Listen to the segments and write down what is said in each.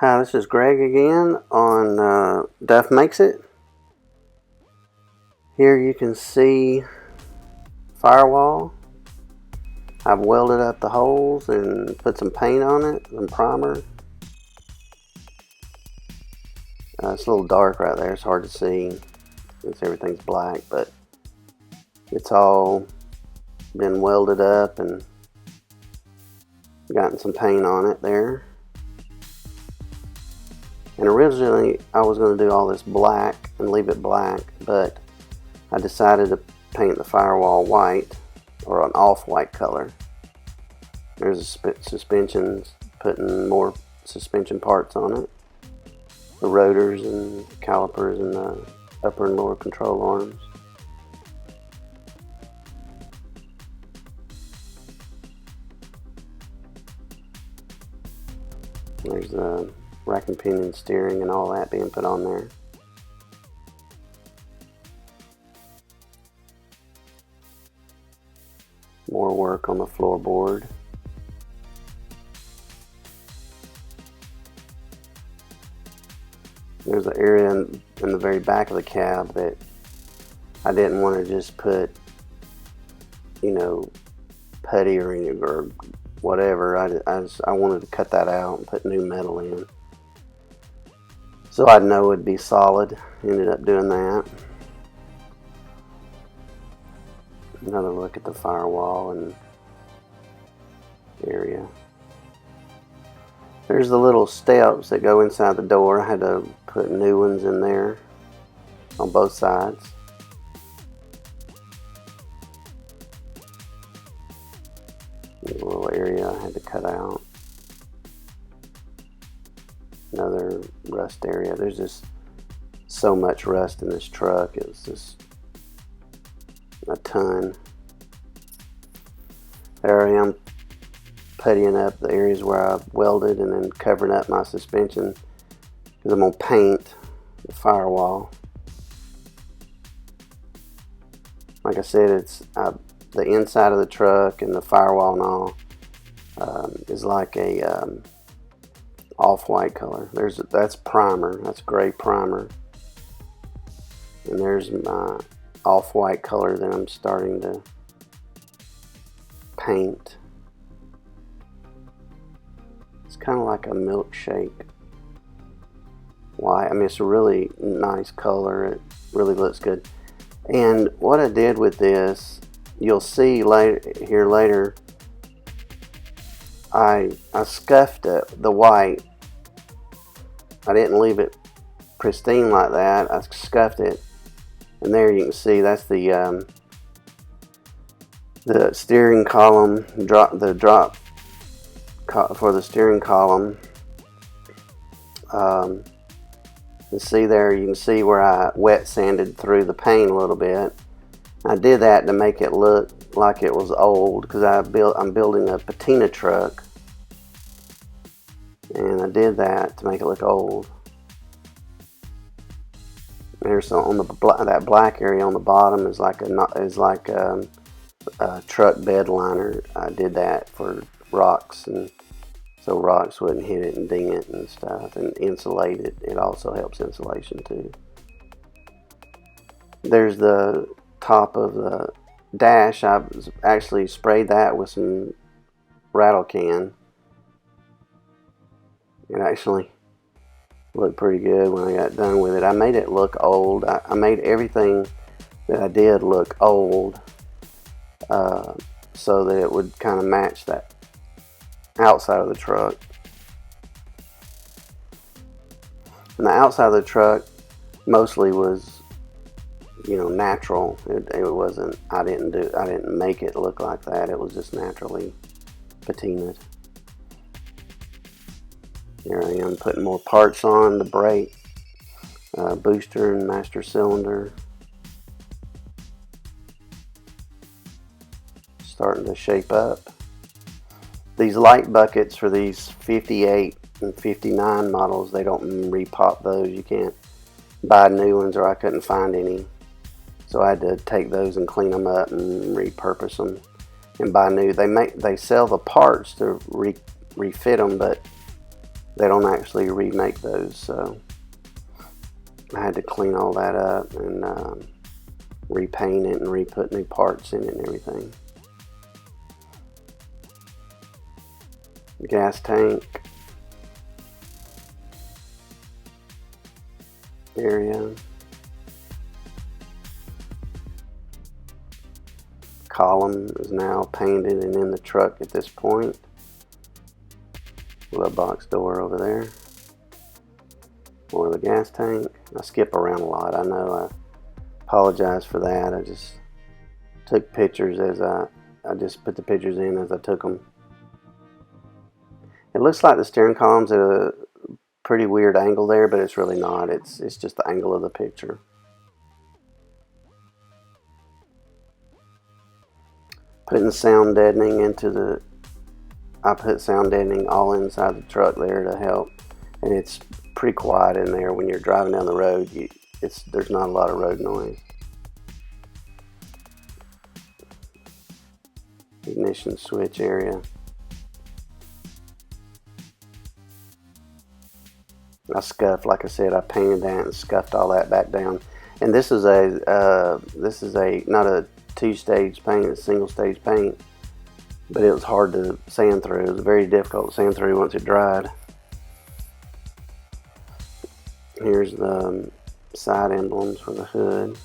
Hi, this is Greg again on Duff Makes It. Here you can see firewall. I've welded up the holes and put some paint on it, some primer. It's a little dark right there, it's hard to see since everything's black, but it's all been welded up and gotten some paint on it there. And originally I was going to do all this black and leave it black, but I decided to paint the firewall white, or an off-white color. There's suspensions, putting more suspension parts on it. The rotors and calipers and the upper and lower control arms. There's the rack and pinion steering and all that being put on there. More work on the floorboard. There's an area in the very back of the cab that I didn't want to just put, putty or whatever. I wanted to cut that out and put new metal in, so I'd know it'd be solid. Ended up doing that. Another look at the firewall and area. There's the little steps that go inside the door. I had to put new ones in there on both sides. There's a little area I had to cut out. Another rust area. There's just so much rust in this truck. It was just a ton. There I am, puttying up the areas where I welded and then covering up my suspension, because I'm going to paint the firewall. Like I said, it's the inside of the truck and the firewall and all is like a off-white color. That's primer. That's gray primer. And there's my off-white color that I'm starting to paint. It's kind of like a milkshake white. I mean, it's a really nice color. It really looks good. And what I did with this, you'll see later, I scuffed it, the white. I didn't leave it pristine like that. I scuffed it. And there you can see that's the steering column, the drop for the steering column. You see there, you can see where I wet sanded through the paint a little bit. I did that to make it look like it was old, because I'm building a patina truck, and I did that to make it look old. There's on that black area on the bottom is like a truck bed liner. I did that for rocks, and so rocks wouldn't hit it and ding it and stuff, and insulate it. It also helps insulation too. There's the top of the dash. I actually sprayed that with some rattle can. It actually looked pretty good when I got done with it. I made it look old. I made everything that I did look old, so that it would kind of match that outside of the truck. And the outside of the truck mostly was, natural. It wasn't. I didn't make it look like that. It was just naturally patinaed. Here I am putting more parts on the brake, booster and master cylinder. Starting to shape up. These light buckets for these 58 and 59 models, they don't repop those. You can't buy new ones, or I couldn't find any. So I had to take those and clean them up and repurpose them and buy new. They sell the parts to refit them, but they don't actually remake those, so I had to clean all that up and repaint it and re-put new parts in it and everything. Gas tank area. Column is now painted and in the truck at this point. Glove box door over there. Or the gas tank. I skip around a lot. I know. I apologize for that. I just took pictures as I just put the pictures in as I took them. It looks like the steering column's at a pretty weird angle there, but it's really not. It's just the angle of the picture. Putting sound deadening into the, I put sound deadening all inside the truck there to help, and it's pretty quiet in there when you're driving down the road. There's not a lot of road noise. Ignition switch area. I scuffed, like I said, I painted that and scuffed all that back down. And this is a not a two-stage paint, it's single-stage paint, but it was hard to sand through. It was very difficult to sand through once it dried. Here's the side emblems for the hood.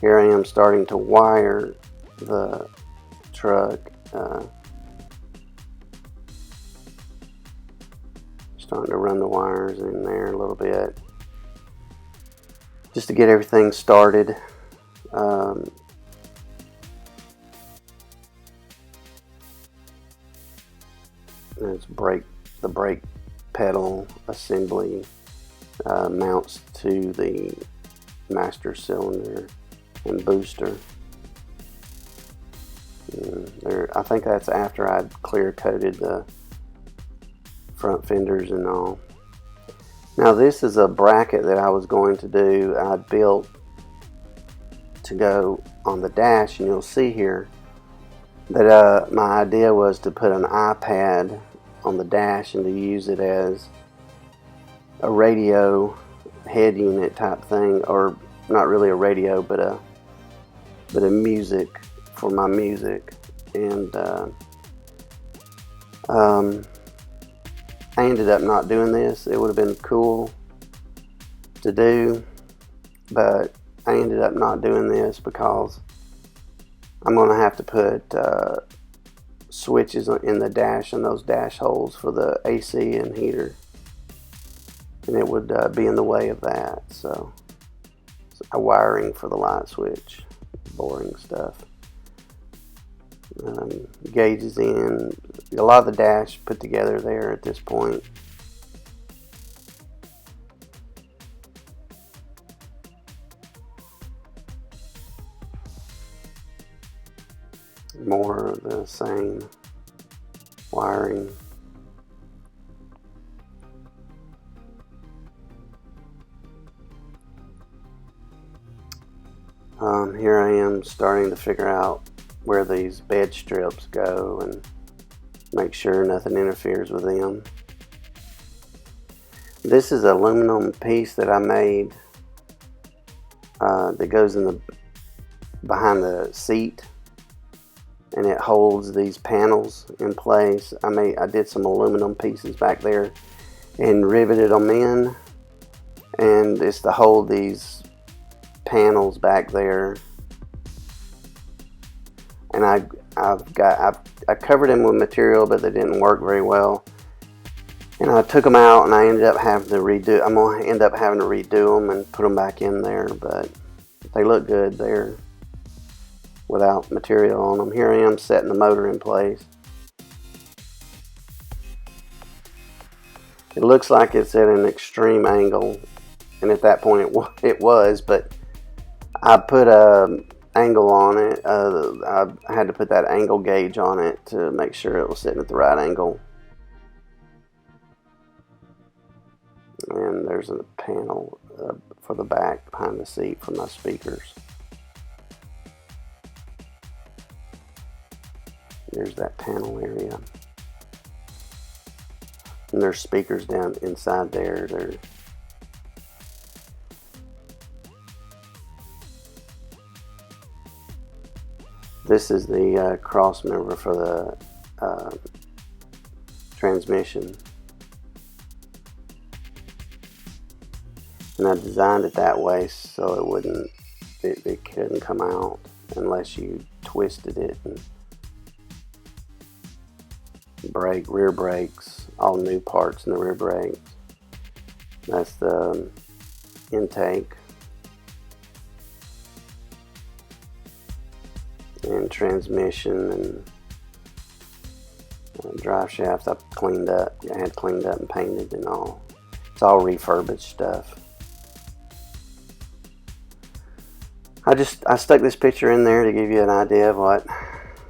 Here I am starting to wire the truck. Starting to run the wires in there a little bit just to get everything started. There's the brake pedal assembly mounts to the master cylinder and booster. I think that's after I'd clear coated the front fenders and all. Now this is a bracket that I was going to do. I built to go on the dash, and you'll see here that my idea was to put an iPad on the dash and to use it as a radio head unit type thing, or not really a radio, but a music for my music. And I ended up not doing this. It would have been cool to do, but I ended up not doing this because I'm going to have to put switches in the dash and those dash holes for the AC and heater, and it would be in the way of that. So a wiring for the light switch, boring stuff. Gauges in, a lot of the dash put together there at this point. More of the same wiring. Here I am starting to figure out where these bed strips go and make sure nothing interferes with them. This is an aluminum piece that I made that goes in the behind the seat, and it holds these panels in place. I did some aluminum pieces back there and riveted them in, and it's to hold these panels back there. And I covered them with material, but they didn't work very well. And I took them out, and I ended up having to redo. I'm gonna end up having to redo them and put them back in there, but they look good there without material on them. Here I am setting the motor in place. It looks like it's at an extreme angle, and at that point it was, but I put a angle on it. I had to put that angle gauge on it to make sure it was sitting at the right angle. And there's a panel for the back behind the seat for my speakers. There's that panel area. And there's speakers down inside there. This is the cross member for the transmission. And I designed it that way so it couldn't come out unless you twisted it. And rear brakes, all new parts in the rear brakes. That's the intake and transmission and drive shaft. I had cleaned up and painted and all. It's all refurbished stuff. I stuck this picture in there to give you an idea of what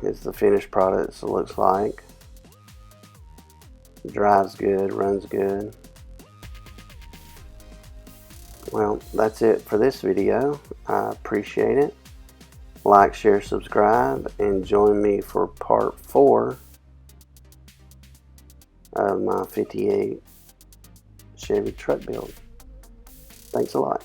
is the finished product looks like. Drives good, runs good. Well, that's it for this video. I appreciate it. Like, share, subscribe, and join me for part 4 of my 58 Chevy truck build. Thanks a lot.